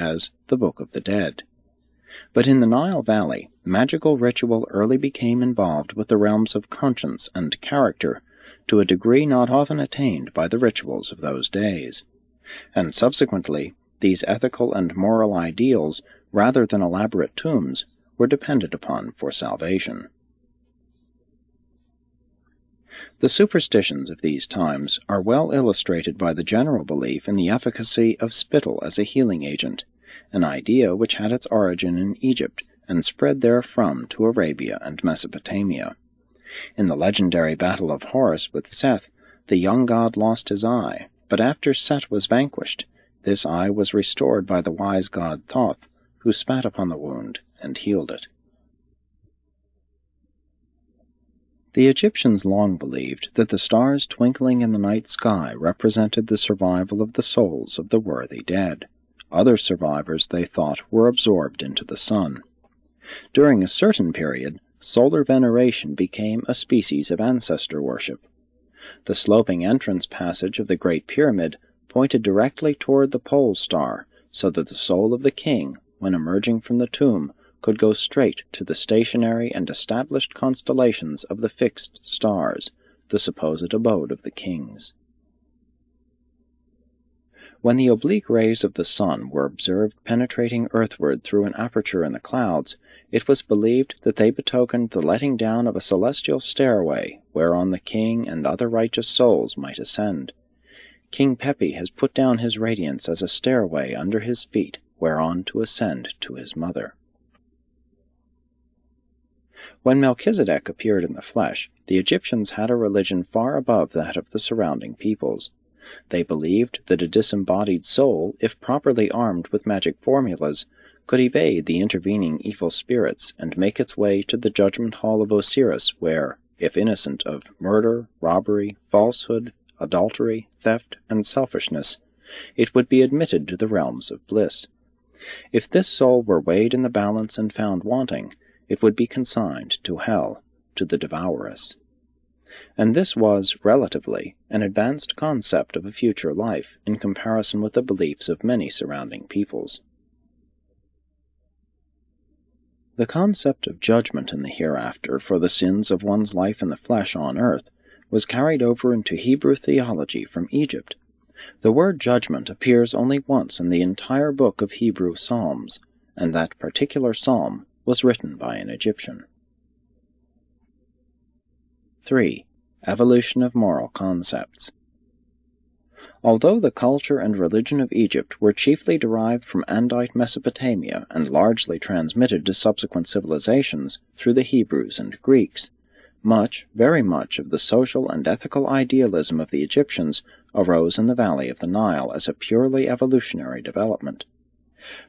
as the Book of the Dead. But in the Nile Valley, magical ritual early became involved with the realms of conscience and character to a degree not often attained by the rituals of those days. And subsequently, these ethical and moral ideals, rather than elaborate tombs, were depended upon for salvation. The superstitions of these times are well illustrated by the general belief in the efficacy of spittle as a healing agent, an idea which had its origin in Egypt and spread therefrom to Arabia and Mesopotamia. In the legendary battle of Horus with Seth, the young god lost his eye, but after Set was vanquished, this eye was restored by the wise god Thoth, who spat upon the wound and healed it. The Egyptians long believed that the stars twinkling in the night sky represented the survival of the souls of the worthy dead. Other survivors, they thought, were absorbed into the sun. During a certain period, solar veneration became a species of ancestor worship. The sloping entrance passage of the Great Pyramid pointed directly toward the pole star, so that the soul of the king, when emerging from the tomb, could go straight to the stationary and established constellations of the fixed stars, the supposed abode of the kings. When the oblique rays of the sun were observed penetrating earthward through an aperture in the clouds, it was believed that they betokened the letting down of a celestial stairway whereon the king and other righteous souls might ascend. King Pepi has put down his radiance as a stairway under his feet whereon to ascend to his mother. When Melchizedek appeared in the flesh, the Egyptians had a religion far above that of the surrounding peoples. They believed that a disembodied soul, if properly armed with magic formulas, could evade the intervening evil spirits and make its way to the judgment hall of Osiris, where, if innocent of murder, robbery, falsehood, adultery, theft, and selfishness, it would be admitted to the realms of bliss. If this soul were weighed in the balance and found wanting, it would be consigned to hell, to the devouress. And this was, relatively, an advanced concept of a future life in comparison with the beliefs of many surrounding peoples. The concept of judgment in the hereafter for the sins of one's life in the flesh on earth was carried over into Hebrew theology from Egypt. The word judgment appears only once in the entire book of Hebrew Psalms, and that particular psalm was written by an Egyptian. 3. Evolution of moral concepts. Although the culture and religion of Egypt were chiefly derived from Andite Mesopotamia and largely transmitted to subsequent civilizations through the Hebrews and Greeks, much, very much of the social and ethical idealism of the Egyptians arose in the valley of the Nile as a purely evolutionary development.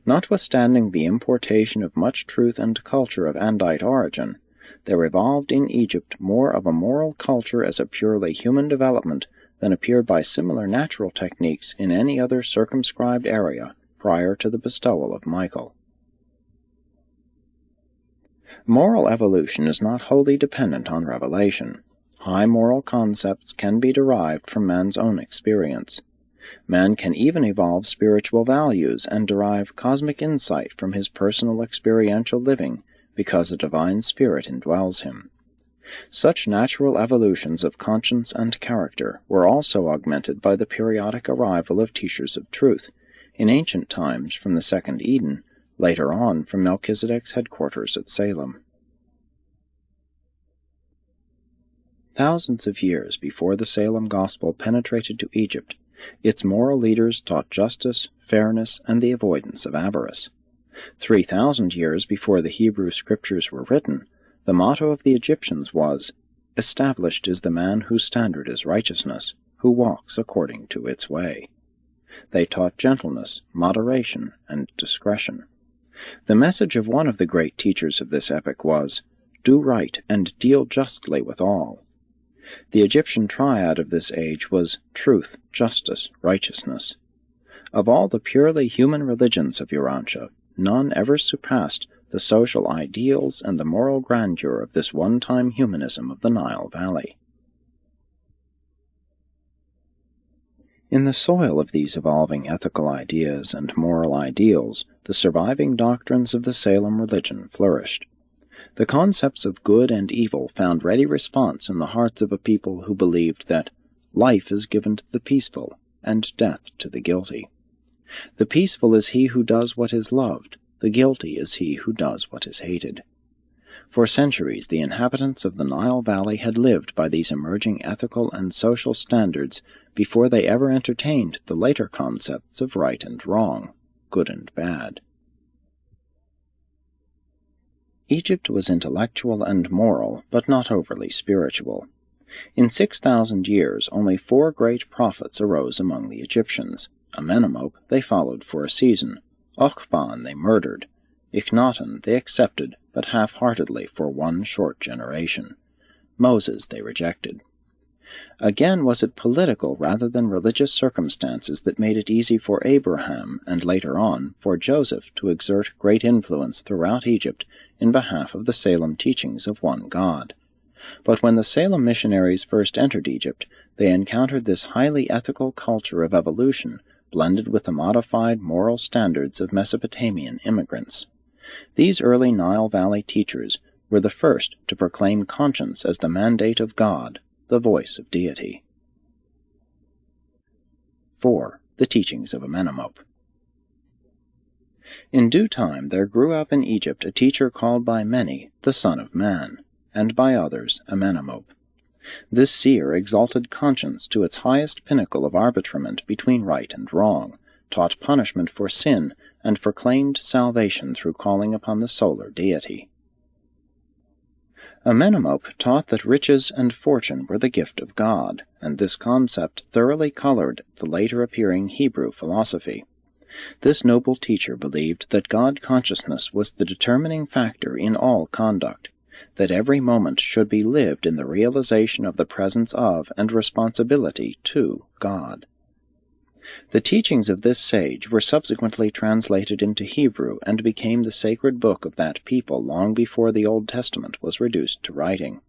Notwithstanding the importation of much truth and culture of Andite origin, there evolved in Egypt more of a moral culture as a purely human development than appeared by similar natural techniques in any other circumscribed area prior to the bestowal of Michael. Moral evolution is not wholly dependent on revelation. High moral concepts can be derived from man's own experience. Man can even evolve spiritual values and derive cosmic insight from his personal experiential living because a divine spirit indwells him. Such natural evolutions of conscience and character were also augmented by the periodic arrival of teachers of truth, in ancient times from the second Eden, later on from Melchizedek's headquarters at Salem. Thousands of years before the Salem gospel penetrated to Egypt, its moral leaders taught justice, fairness, and the avoidance of avarice. 3,000 years before the Hebrew scriptures were written, the motto of the Egyptians was, "Established is the man whose standard is righteousness, who walks according to its way." They taught gentleness, moderation, and discretion. The message of one of the great teachers of this epoch was, "Do right and deal justly with all." The Egyptian triad of this age was truth, justice, righteousness. Of all the purely human religions of Urantia, none ever surpassed the social ideals and the moral grandeur of this one-time humanism of the Nile Valley. In the soil of these evolving ethical ideas and moral ideals, the surviving doctrines of the Salem religion flourished. The concepts of good and evil found ready response in the hearts of a people who believed that life is given to the peaceful and death to the guilty. The peaceful is he who does what is loved, the guilty is he who does what is hated. For centuries the inhabitants of the Nile Valley had lived by these emerging ethical and social standards before they ever entertained the later concepts of right and wrong, good and bad. Egypt was intellectual and moral, but not overly spiritual. In 6,000 years only 4 great prophets arose among the Egyptians. Amenemop they followed for a season, Okhban they murdered, Akhenaten they accepted, but half-heartedly for 1 short generation. Moses they rejected. Again was it political rather than religious circumstances that made it easy for Abraham, and later on for Joseph, to exert great influence throughout Egypt in behalf of the Salem teachings of one God. But when the Salem missionaries first entered Egypt, they encountered this highly ethical culture of evolution blended with the modified moral standards of Mesopotamian immigrants. These early Nile Valley teachers were the first to proclaim conscience as the mandate of God, the voice of deity. 4. The teachings of Amenemop. In due time there grew up in Egypt a teacher called by many the Son of Man, and by others Amenemop. This seer exalted conscience to its highest pinnacle of arbitrament between right and wrong, taught punishment for sin, and proclaimed salvation through calling upon the solar deity. Amenemop taught that riches and fortune were the gift of God, and this concept thoroughly colored the later appearing Hebrew philosophy. This noble teacher believed that God consciousness was the determining factor in all conduct, that every moment should be lived in the realization of the presence of and responsibility to God. The teachings of this sage were subsequently translated into Hebrew and became the sacred book of that people long before the Old Testament was reduced to writing.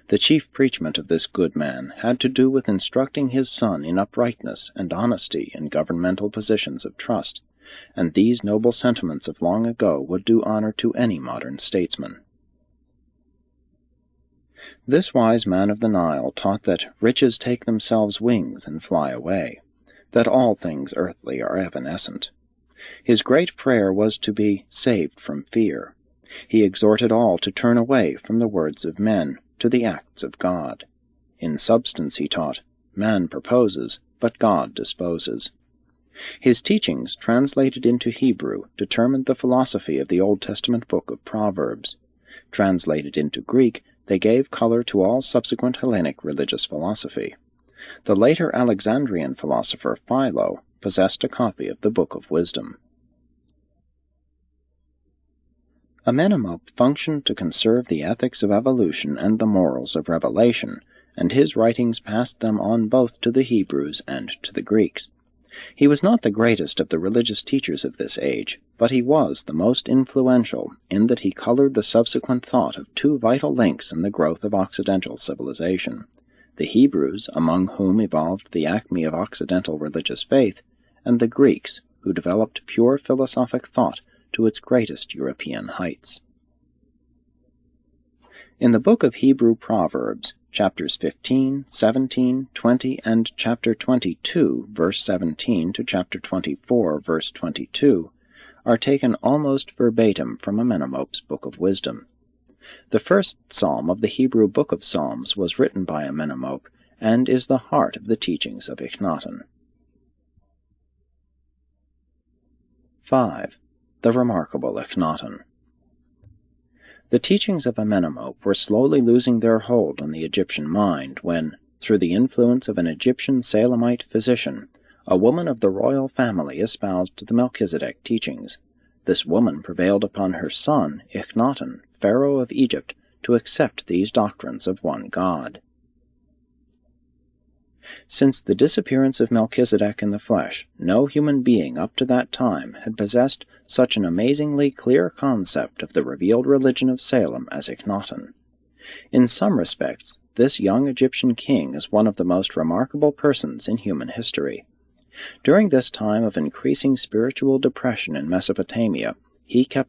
The chief preachment of this good man had to do with instructing his son in uprightness and honesty in governmental positions of trust, and these noble sentiments of long ago would do honor to any modern statesman. This wise man of the Nile taught that riches take themselves wings and fly away, that all things earthly are evanescent. His great prayer was to be saved from fear. He exhorted all to turn away from the words of men to the acts of God. In substance, he taught, man proposes, but God disposes. His teachings, translated into Hebrew, determined the philosophy of the Old Testament book of Proverbs. Translated into Greek, they gave color to all subsequent Hellenic religious philosophy. The later Alexandrian philosopher Philo possessed a copy of the Book of Wisdom. Amenemop functioned to conserve the ethics of evolution and the morals of revelation, and his writings passed them on both to the Hebrews and to the Greeks. He was not the greatest of the religious teachers of this age, but he was the most influential in that he colored the subsequent thought of 2 vital links in the growth of Occidental civilization: the Hebrews, among whom evolved the acme of Occidental religious faith, and the Greeks, who developed pure philosophic thought to its greatest European heights. In the book of Hebrew Proverbs, chapters 15, 17, 20, and chapter 22, verse 17 to chapter 24, verse 22, are taken almost verbatim from Amenemop's Book of Wisdom. The first psalm of the Hebrew Book of Psalms was written by Amenemop, and is the heart of the teachings of Akhenaten. 5. The remarkable Akhenaten. The teachings of Amenemop were slowly losing their hold on the Egyptian mind when, through the influence of an Egyptian Salemite physician, a woman of the royal family espoused the Melchizedek teachings. This woman prevailed upon her son, Akhenaten, Pharaoh of Egypt, to accept these doctrines of one God. Since the disappearance of Melchizedek in the flesh, no human being up to that time had possessed such an amazingly clear concept of the revealed religion of Salem as Akhenaten. In some respects, this young Egyptian king is one of the most remarkable persons in human history. During this time of increasing spiritual depression in Mesopotamia, he kept